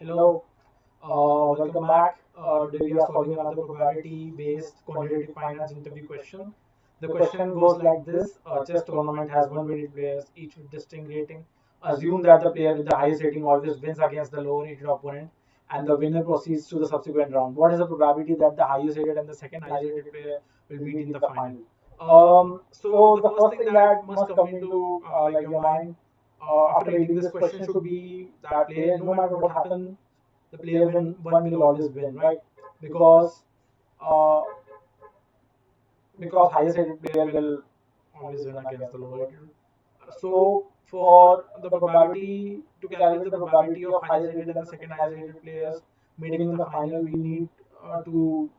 Hello, welcome back. Today we are solving another probability-based quantitative finance interview question. The question goes like this: a chess tournament has 120 players, each with distinct rating. Assume that the player with the highest rating always wins against the lower rated opponent, and the winner proceeds to the subsequent round. What is the probability that the highest rated and the second highest rated player will meet in the final? So the first thing that must come into like your mind after reading this question should be that player, no matter what happens, the player win one will always win, right? Because uh, because highest rated player will always win against the lower rated. So for the probability to calculate the probability of highest rated and the second highest rated players meeting in the final, we need to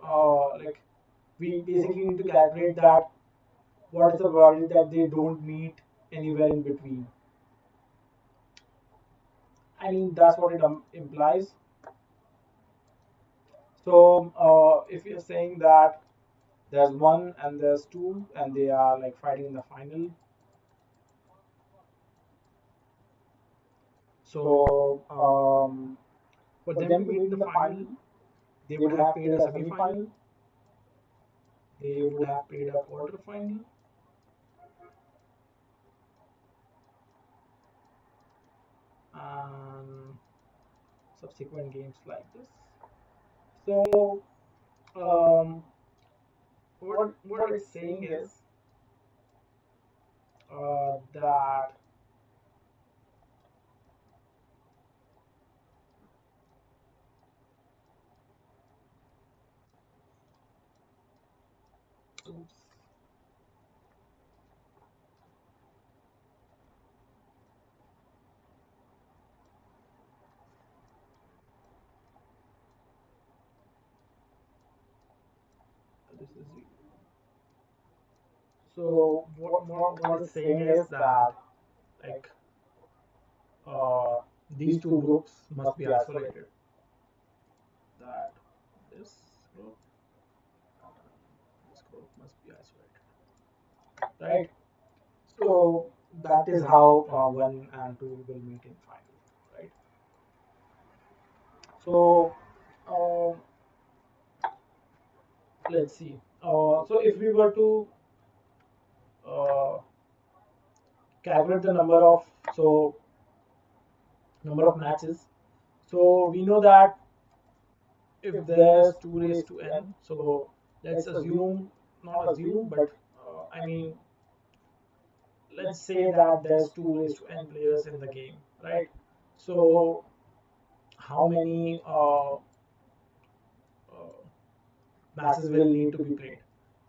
like we basically need to calculate that what is the probability that they don't meet anywhere in between. I mean that's what it implies. So if you're saying that there's one and there's two and they are like fighting in the final, so for them to meet in the final, they would have played a semi-final, they would have played a quarter-final, and subsequent games like this. So what it's saying is that oops, this is so what it's saying is that like uh, these two groups must be isolated. That this group this group must be isolated, right? So that is how 1 and 2 will meet in final, right? So uh, let's see. So if we were to uh, calculate the number of matches, so we know that if there's 2 raised to n, so let's assume, not assume, but I mean, let's say that there's 2 raised to n players in the game, right? So how many matches will need to be played?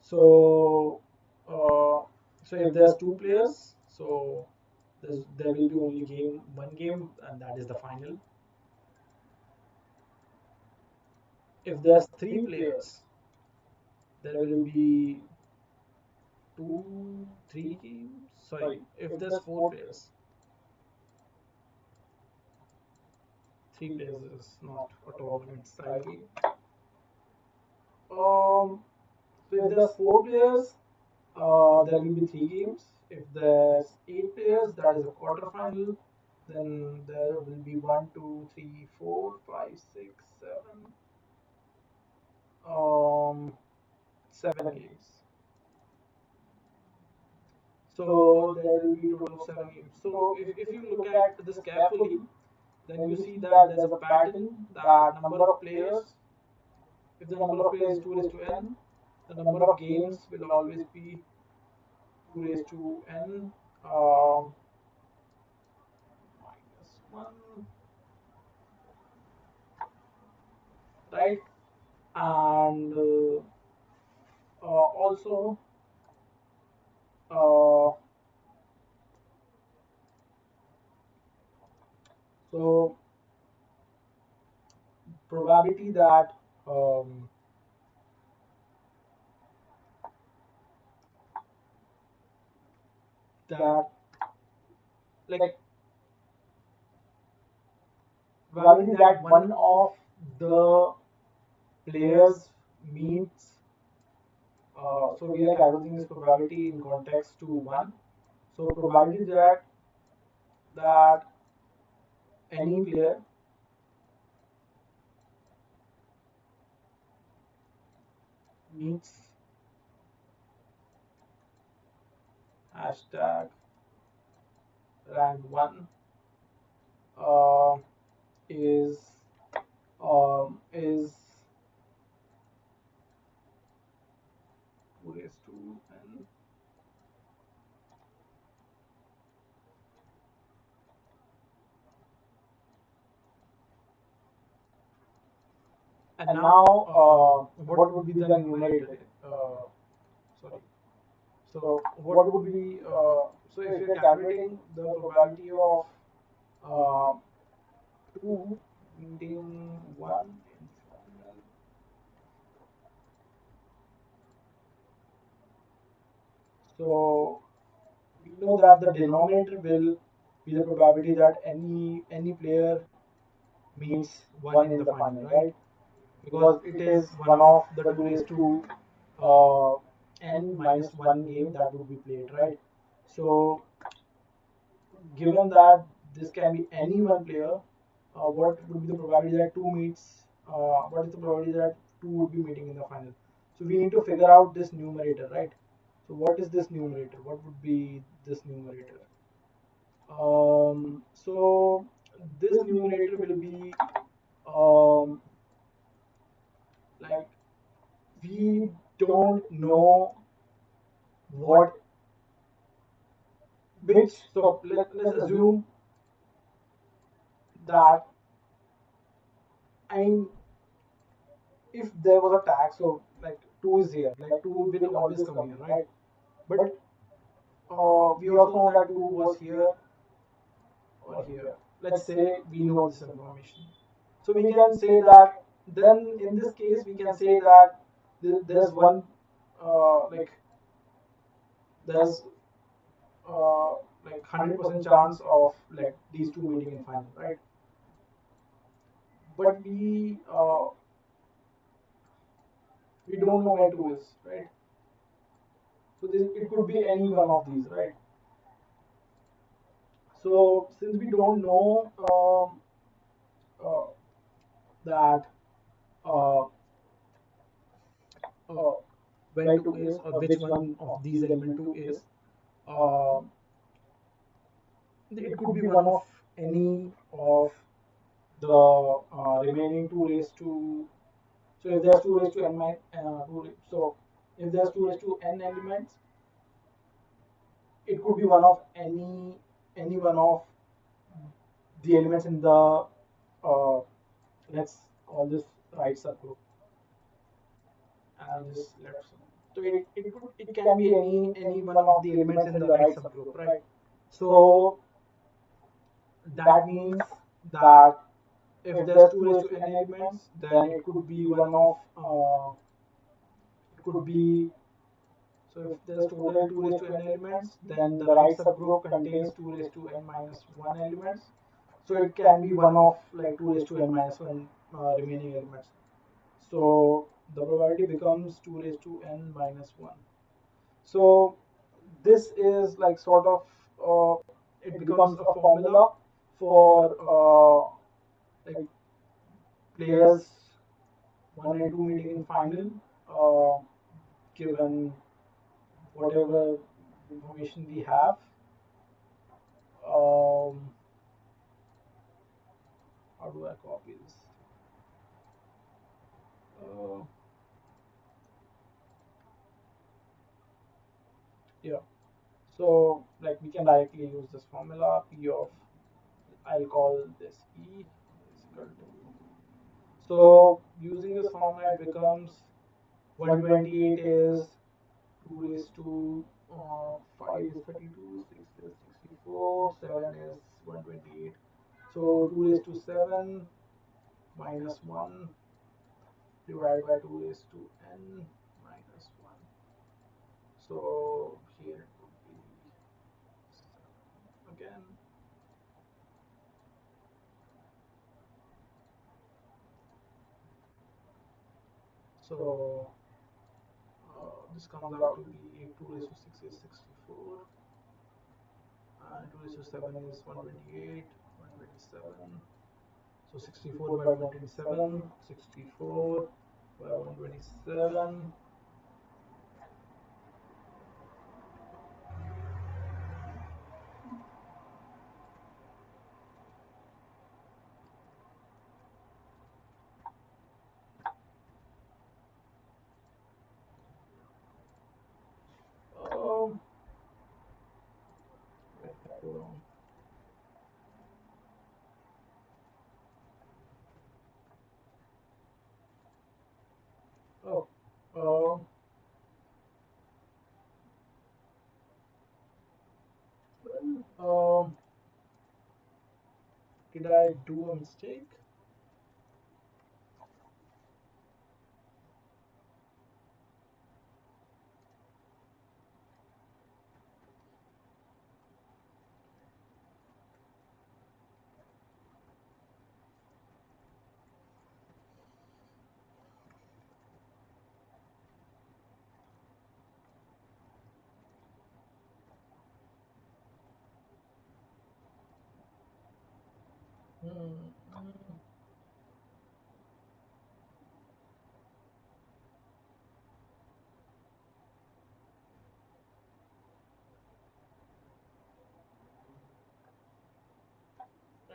So uh, so if there's 2 players, so there will be only one game, and that is the final. If there's 3 players, there will be 3 games. Sorry, if there's 4 players, 3 players is not a tournament style game. So if there's 4 players, there will be 3 games. If there's 8 players, that is a quarterfinal. Then there will be 7 games. So there will be a total of 7 games. So if you look at this carefully, then you see that there's a pattern that number of players, if the number of players is 2 raised to n, the number of games will always be 2 raised to n minus 1, right? And also uh, so probability um, that like probability that one of the players meets so we are calculating this probability in context to 1. So probability that any player meets hashtag rank 1 uh, is is 2 raised to n. And now, what would be the numerator? Sorry. So what would be so if you're calculating the probability of uh, two meeting one in final, so we know that the denominator will be the probability that any player meets one in the final, right? Because it is one of the 2 raised to uh, n minus 1 game that would be played, right? So given that this can be any one player, what would be the probability that two meets? What is the probability that two would be meeting in the final? So we need to figure out this numerator, right? So what is this numerator? What would be this numerator? So this numerator will be um, like we don't know what which. So let's assume that I mean if there was a tag, so like two is here, like two will always come here, right? But we also know that two was here or here. Let's say we know this information, so we can say that then in this case we can say that there's one like there's like 100% chance of like these two meeting in final, right? But we don't know where two is, right? So this it could be any one of these, right? So since we don't know uh, that uh, uh, where two is or which one of these element two is, uh, it could be one of any of the remaining two raised to. So if there's two raised to n minus so if there's two raised to n elements, it could be one of any one of the elements in the let's call this right subgroup. And I'll just let some. So it can be any one of the elements in the right subgroup, right? So that means that if there's two raised to n elements, then it could be one of it could be so if there's total two raised to n elements, then the right subgroup contains two raised to n minus one elements. So it can be one of like two raised to n minus one remaining elements. So the probability becomes 2 raised to n minus 1. So this is like sort of it becomes a formula for like players 1 and 2 meeting in final uh, given whatever information we have. Um, how do I copy this? Uh, yeah. So like we can directly use this formula P of I'll call this E is equal to. So using this formula it becomes 128 is 2 raised to 5 is 32, 6 is 64, 7 is 128. So 2 raised to 7 minus 1 divided by 2 raised to n minus 1. So here it would be 7 again. So this comes out to be 2 raised to 6 is 64 and 2 raised to 7 is 128, 127. So 64 by 127, 64 by 127. did I do a mistake? Hmm.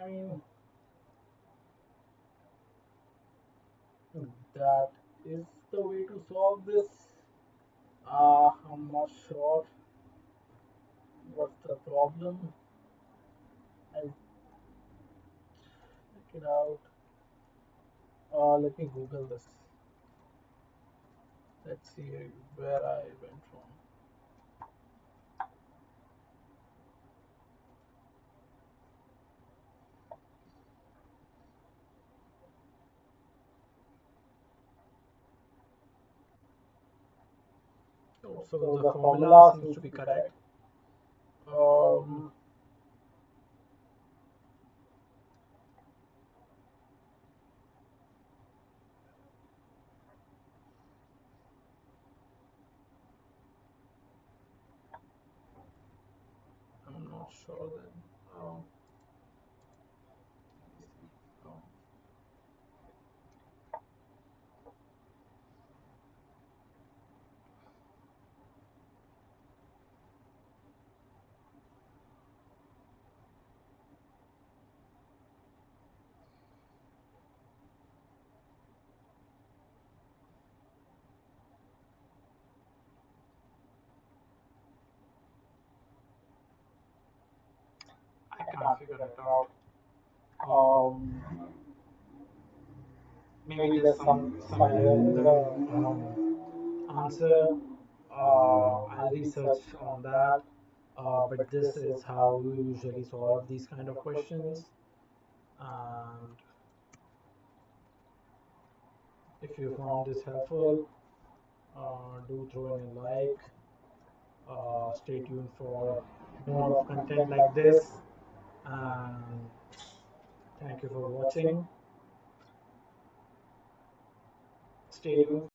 I mean, that is the way to solve this. I'm not sure what's the problem. I'll check it out. Let me Google this. Let's see where I went from. Oh, so the formula seems to be correct. Um, I'm not sure then. Let me see. I can't figure it out. Um, Maybe there's some error in the answer. I'll research on that. But this is how you usually solve these kind of questions. And if you found this helpful, do throw in a like. Stay tuned for more of content like this. And thank you for watching. Stay tuned.